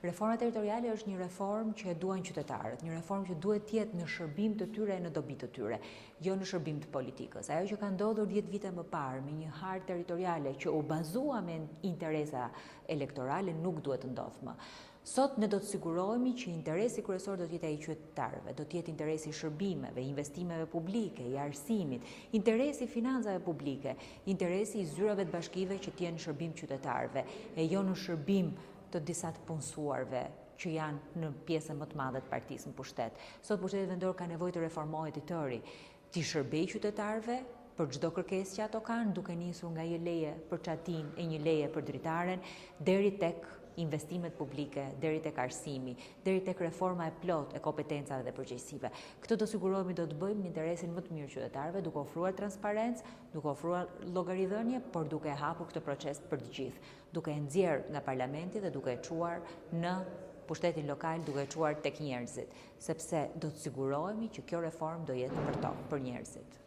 Reforma territoriale është një reformë që duan qytetarët, një reformë që duhet të jetë në shërbim të tyre e në dobi të tyre, jo në shërbim të politikës. Ajo që ka ndodhur 10 vite më parë me një hartë territoriale që u bazua me interesa elektorale nuk duhet të ndodhë më. Sot ne do të sigurohemi që interesi kryesor do të jetë ai i qytetarëve, do të jetë interesi i shërbimeve, investimeve publike, i arsimit, interesi i financave publike, interesi i zyrave të bashkive që të jenë në shërbim qytetarëve e jo në shërbim të disa të punësuarve që janë në pjesën më të madhe të partisë në pushtet. Sot pushteti vendor ka nevojë të reformohet i tëri, të shërbejë qytetarëve për çdo kërkesë që ato kanë, duke nisur nga një leje për çatin e një leje për dritaren deri tek investimet publike, deri tek arsimi, deri tek reforma e plot e kompetencave dhe përgjegjësive. Këtë do sigurohemi do të bëjmë në interesin më të mirë qytetarëve, duke ofruar transparencë, duke ofruar llogaridhënie, por duke hapur këtë proces për të gjithë, duke e nxjerr nga parlamenti dhe duke e çuar në pushtetin lokal, duke e çuar tek njerëzit, sepse do të sigurohemi që kjo reformë do jetë për to, për njerëzit.